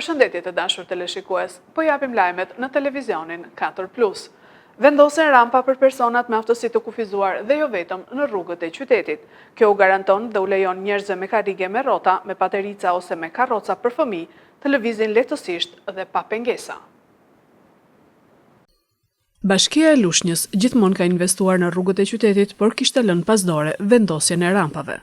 Përshëndetje të dashur teleshikues, po japim lajmet në televizionin 4+. Vendosen rampa për personat me aftësi të kufizuar dhe jo vetëm në rrugët e qytetit. Kjo u garanton dhe u lejon njerëzve me karrige me rrota, me paterica ose me karroca për fëmijë të lëvizin lehtësisht dhe pa pengesa. Bashkia e Lushnjës gjithmonë ka investuar në rrugët e qytetit, por kishte lënë pas dore vendosjen e rampave.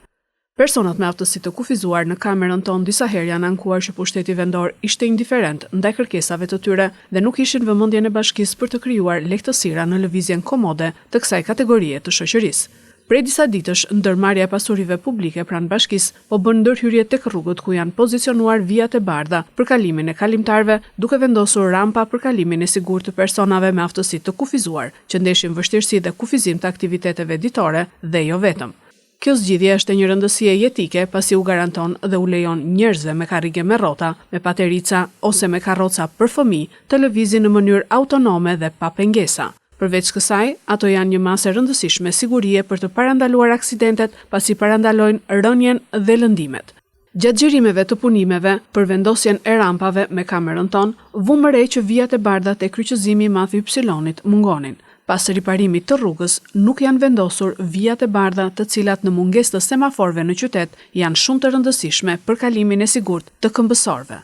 Personat me aftësi të kufizuar në kamerën tonë disa herë janë ankuar që pushteti vendor ishte indiferent ndaj kërkesave të tyre dhe nuk ishin vëmendjen e bashkisë për të krijuar lehtësira në lëvizjen komode të kësaj kategorie të shoqërisë. Prej disa ditësh, ndërmarrja e pasurive publike pranë bashkisë po bën ndërhyrje tek rrugët ku janë pozicionuar vijat e bardha për kalimin e kalimtarëve, duke vendosur rampa për kalimin e sigurt të personave me aftësi të kufizuar, që ndeshin vështirësi dhe kufizim të aktiviteteve ditore dhe jo vetëm. Kjo zgjidhje është e një rëndësie jetike pasi u garanton dhe u lejon njerëzve me karrige me rrota, me paterica ose me karroca për fëmijë të lëvizin në mënyrë autonome dhe pa pengesa. Përveç kësaj, ato janë një masë e rëndësishme sigurie për të parandaluar aksidentet pasi parandalojnë rënjen dhe lëndimet. Gjatë xhirimeve të punimeve për vendosjen e rampave me kamerën tonë, vu më re që vijat e bardha te kryqëzimi i Madh Y-it mungonin. Pas riparimit të rrugës, nuk janë vendosur vijat e bardha të cilat në mungesë të semaforëve në qytet janë shumë të rëndësishme për kalimin e sigurt të këmbësorëve.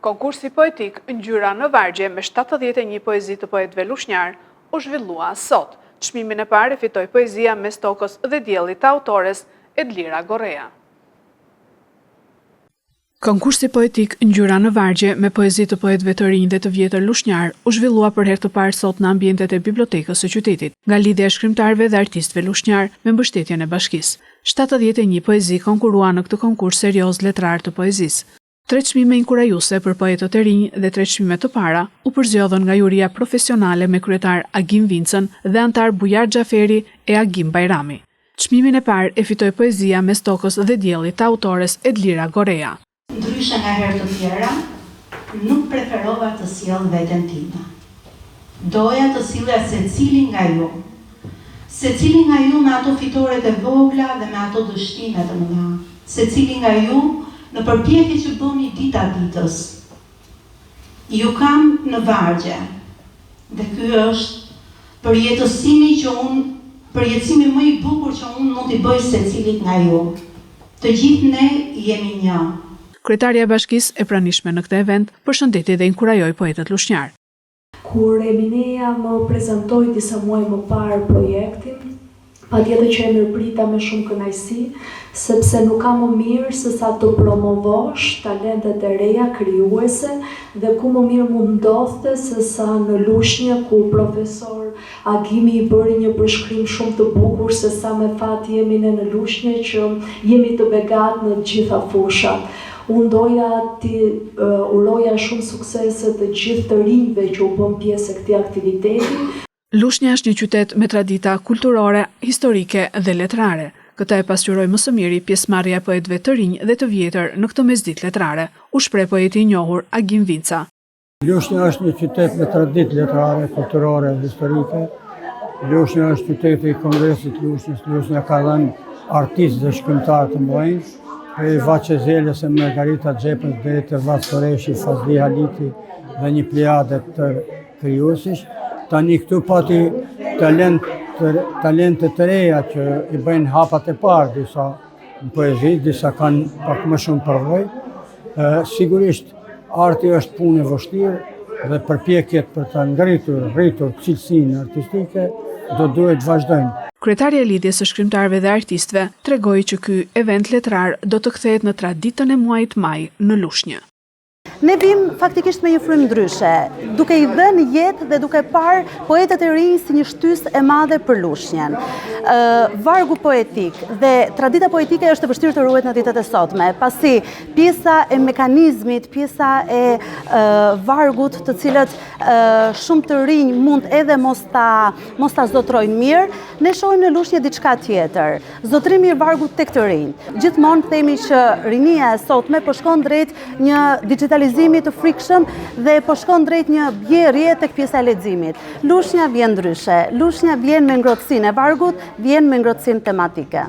Konkursi poetik Ngjyra në vargje me 71 poezi të poetëve lushnjar u zhvillua sot. Çmimin e parë fitoi poezia Mes tokës dhe diellit të autores Edlira Gorrea. Konkursi poetik Ngjyra në vargje me poezi të poetëve të rinj dhe të vjetër lushnjar u zhvillua për herë të parë sot në ambientet e bibliotekës së qytetit, nga lidhja e shkrimtarëve dhe artistëve lushnjar me mbështetjen e bashkisë. 71 poezi konkuruan në këtë konkurs serioz letrar të poezisë. 3 çmime inkurajuese për poetët e rinj dhe 3 çmime të para u përzgjodhen nga juria profesionale me kryetar Agim Vincën dhe antar Bujar Xhaferi e Agim Bajrami. Çmimin e parë e fitoi poezia Mes tokës dhe diellit të autores Edlira Gorrea. Ndryshe nga herë të tjera, nuk preferova të sjell veten time. Doja të sillja secilin nga ju. Secili nga ju me ato fitoret e vogla dhe me ato dështimet e mëdha. Secili nga ju në përpjekje që bëni dita ditës. Ju kam në vargje. Dhe ky është përjetësimi më i bukur që unë mund t'i bëj secilit nga ju. Të gjithë ne jemi një. Kryetarja e bashkisë e pranishme në këtë event përshëndeti dhe inkurajoi poetët lushnjar. Kur Emineja më prezantoi disa muaj më parë projektin, patjetër që e mirëprita me shumë kënaqësi, sepse nuk ka më mirë se sa të promovosh talentet e reja krijuese dhe ku më mirë mund ndodhte se sa në Lushnjë ku profesor Agimi i bëri një përshkrim shumë të bukur se sa me fat jemi ne në Lushnjë që jemi të begat në të gjitha fushat. Unë doja t'i uroja shumë suksese të gjithë të rinjve që u bën pjesë e këtij aktiviteti. Lushnja është një qytet me tradita kulturore, historike dhe letrare. Këtë e pasqyroi më së miri pjesëmarrja e poetëve të rinj dhe të vjetër në këtë mesditë letrare, u shpreh poeti i njohur Agim Vinca. Lushnja është një qytet me traditë letrare, kulturore dhe historike. Lushnja është qyteti i Kongresit Lushnjës. Lushnja ka dhënë artistë dhe shkrimtarë të mëdhenj, prej Vaçe Zelës e Margarita Xhepës deri te Vaç Koreshi, Fazli Haliti dhe një plejade të krijuesish. Tani këtu pati talente të reja që i bëjnë hapat e parë, disa në poezi, disa kanë pak më shumë përvojë. Sigurisht arti është punë e vështirë dhe përpjekjet për të rritur cilësinë artistike do duhet vazhdojnë. Kryetari i lidhjes së shkrimtarëve dhe artistëve tregoi që ky event letrar do të kthehet në traditën e muajit maj në Lushnjë. Ne vim faktikisht me një frymë ndryshe, duke i dhënë jetë dhe duke parë poetët e rinj si një shtysë e madhe për Lushnjën. Vargu poetik dhe tradita poetike është e vështirë të ruhet në ditët e sotme, pasi pjesa e mekanizmit, pjesa e vargut, të cilët shumë të rinj mund edhe mos ta zotrojnë mirë, ne shohim në Lushnjë diçka tjetër. Zotrimi i vargut tek të rinj. Gjithmonë themi që rinia e sotme po shkon drejt një digitalizimi të frikshëm dhe po shkon drejt një bjerrje tek pjesa e leximit. Lushnja vjen ndryshe. Lushnja vjen me ngrohtësinë e vargut, vjen me ngrohtësinë tematike.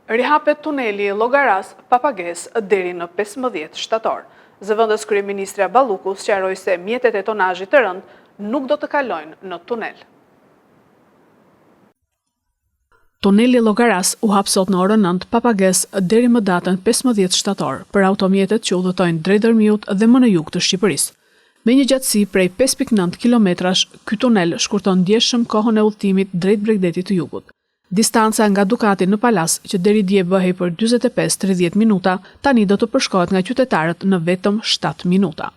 Rihapet tuneli Llogaras pa pagesë deri në 15 shtator. Zëvendës kryeministra Balluku sqaroi se mjetet e tonazhit të rënd nuk do të kalojnë në tunel. Tuneli Llogaras u hap sot në orën 9 pa pagesë deri më datën 15 shtator për automjetet që udhëtojnë drejt Dërmiut dhe më në jug të Shqipërisë. Me një gjatësi prej 5.9 kilometrash, ky tunel shkurton ndjeshëm kohën e udhëtimit drejt Bregdetit të Jugut. Distanca nga Dukati në Palas, që deri dje bëhej për 45-30 minuta, tani do të përshkohet nga qytetarët në vetëm 7 minuta.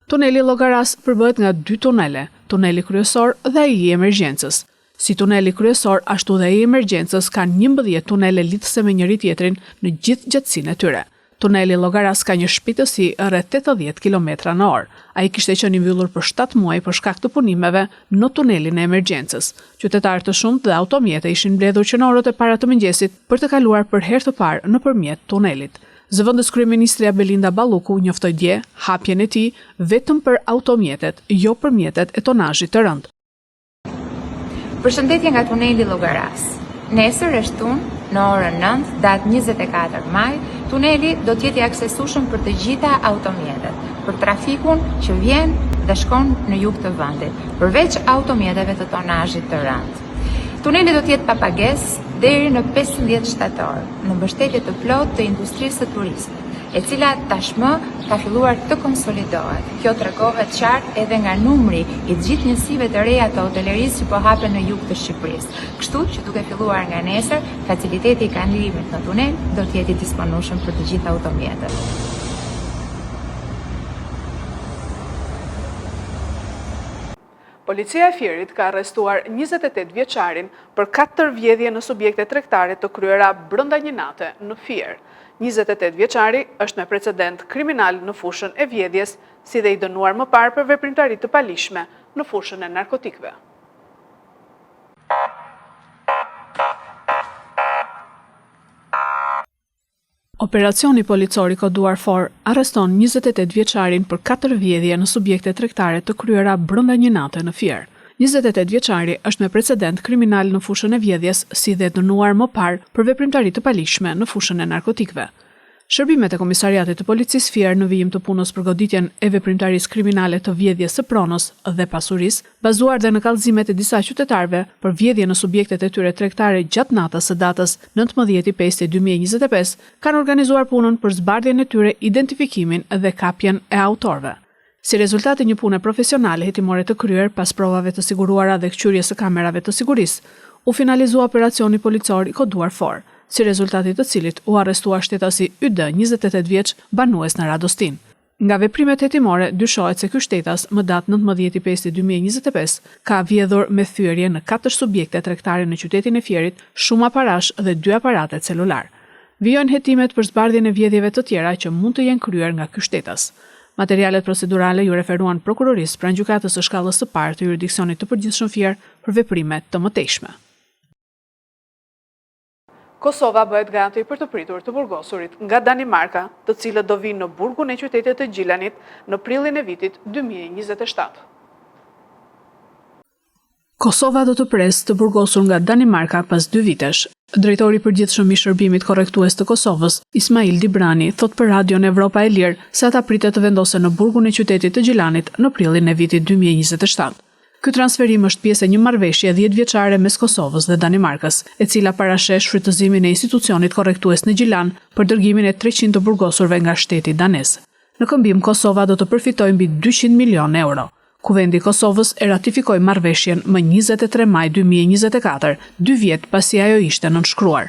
Tuneli Llogaras përbëhet nga 2 tunele, tuneli kryesor dhe ai i emergjencës. Si tuneli kryesor, ashtu dhe ai i emergjencës kanë 11 tunele lidhëse me njëri tjetrin në gjithë gjatësinë e tyre. Tuneli Llogaras ka një shpejtësi rreth 80 km/h. Ai kishte qenë i mbyllur për 7 muaj për shkak të punimeve në tunelin e emergjencës. Qytetarë të shumtë dhe automjete ishin mbledhur që në orët e para të mëngjesit për të kaluar për herë të parë nëpërmjet tunelit. Zëvendës kryeministra Belinda Balluku njoftoi dje hapjen e tij vetëm për automjetet, jo për mjetet e tonazhit të rënd. Përshëndetje nga tuneli Llogaras. Nesër shtunë, në orën 9, datë 24 maj, tuneli do të jetë i aksesueshëm për të gjitha automjetet, për trafikun që vjen dhe shkon në jug të vendit, përveç automjeteve të tonazhit të rënd. Tuneli do të jetë pa pagesë deri në 15 shtator, në mbështetje të plotë të industrisë së turizmit, e cila tashmë ka filluar të konsolidohet. Kjo tregohet qartë edhe nga numri i gjithë njësive të reja të hotelerisë që po hapen në jug të Shqipërisë. Kështu që duke filluar nga nesër, faciliteti i kalirimit në tunel do të jetë i disponueshëm për të gjitha automjetet. Policia e Fierit ka arrestuar 28 vjeçarin për 4 vjedhje në subjekte tregtare të kryera brenda një nate në Fier. 28 vjeçari është me precedent kriminal në fushën e vjedhjes, si dhe i dënuar më parë për veprimtari të palishme në fushën e narkotikëve. Operacioni policor i koduar For arreston 28 vjeçarin për 4 vjedhje në subjekte tregtare të kryera brenda një nate në Fier. 28 vjeçari është me precedent kriminal në fushën e vjedhjes, si dhe dënuar më parë për veprimtari të palishme në fushën e narkotikëve. Shërbimet e Komisariatit të Policisë Fier në vijim të punës për goditjen e veprimtarisë kriminale të vjedhjes së pronës dhe pasurisë, bazuar dhe në kallëzimet e disa qytetarëve për vjedhje në subjektet e tyre tregtare gjatë natës së datës 19/5/2025, kanë organizuar punën për zbardhjen e tyre, identifikimin dhe kapjen e autorëve. Si rezultat e një pune profesionale hetimore të kryer pas provave të siguruara dhe kqyrjes së kamerave të sigurisë, u finalizua operacioni policor i koduar For, si rezultati të cilit u arrestua shtetasi YD 28 vjeç banues në Radostin. Nga veprimet hetimore dyshohet se ky shtetas më datë 19/5/2025 ka vjedhur me thyerje në 4 subjekte tregtare në qytetin e Fierit, shumë aparash dhe 2 aparate celular. Vijojnë hetimet për zbardhjen e vjedhjeve të tjera që mund të jenë kryer nga ky shtetas. Materialet procedurale ju referuan prokurorisë pranë gjykatës së shkallës së parë të jurisdiksionit të përgjithshëm Fier për veprime të mëtejshme. Kosova bëhet gati për të pritur të burgosurit nga Danimarka, të cilët do vinë në burgun e qytetit të Gjilanit në prillin e vitit 2027. Kosova do të presë të burgosur nga Danimarka pas 2 vitesh. Drejtori i përgjithshëm i shërbimit korrektues të Kosovës, Ismail Dibrani, thot për Radion Evropa e Lirë se ata pritet të vendosen në burgun e qytetit të Gjilanit në prillin e vitit 2027. Ky transferim është pjesë e një marrëveshje 10 vjeçare mes Kosovës dhe Danimarkës, e cila parashesh shfrytëzimin e institucionit korrektues në Gjilan për dërgimin e 300 të burgosurve nga shteti danez. Në këmbim, Kosova do të përfitojë mbi 200 milion euro. Kuvendi i Kosovës e ratifikoi marrëveshjen më 23 maj 2024, 2 vjet pasi ajo ishte nënshkruar.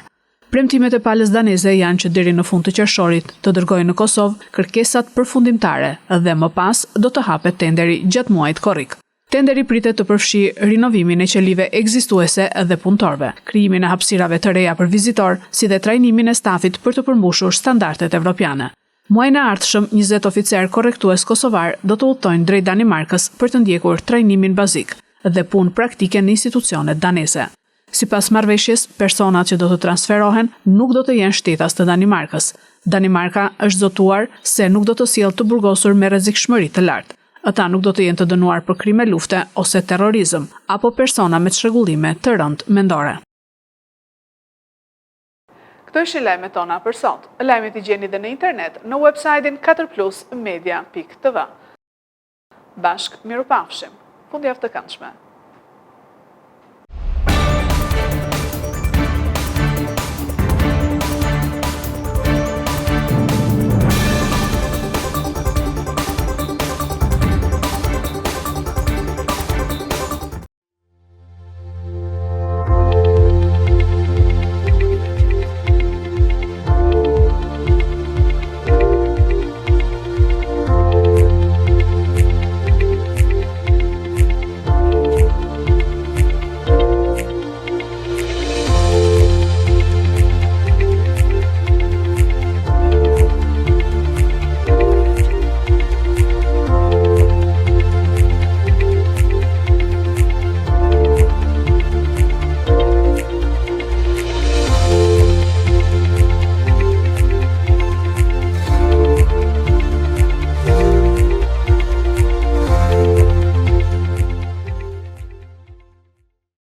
Premtimet e palës daneze janë që deri në fund të qershorit të dërgojnë në Kosovë kërkesat përfundimtare dhe më pas do të hapet tenderi gjatë muajit korrik. Tenderi pritet të përfshijë rinovimin e qelive ekzistuese dhe punëtorëve, krijimin e hapësirave të reja për vizitor, si dhe trajnimin e stafit për të përmbushur standardet evropiane. Muajin e ardhshëm, 20 oficer korrektues kosovar do të udhtojnë drejt Danimarkës për të ndjekur trajnimin bazik dhe punë praktike në institucionet daneze. Sipas marrëveshjes, personat që do të transferohen nuk do të jenë shtetas të Danimarkës. Danimarka është zotuar se nuk do të sjellë të burgosur me rrezikshmëri të lartë. Ata nuk do të jenë të dënuar për krime lufte ose terrorizëm apo persona me çrregullime të rëndë mendore. Këto ishin lajmet tona për sot. Lajmet i gjeni dhe në internet në website-in 4plusmedia.tv. Bashk, mirupafshim. Fundjavë të këndshme.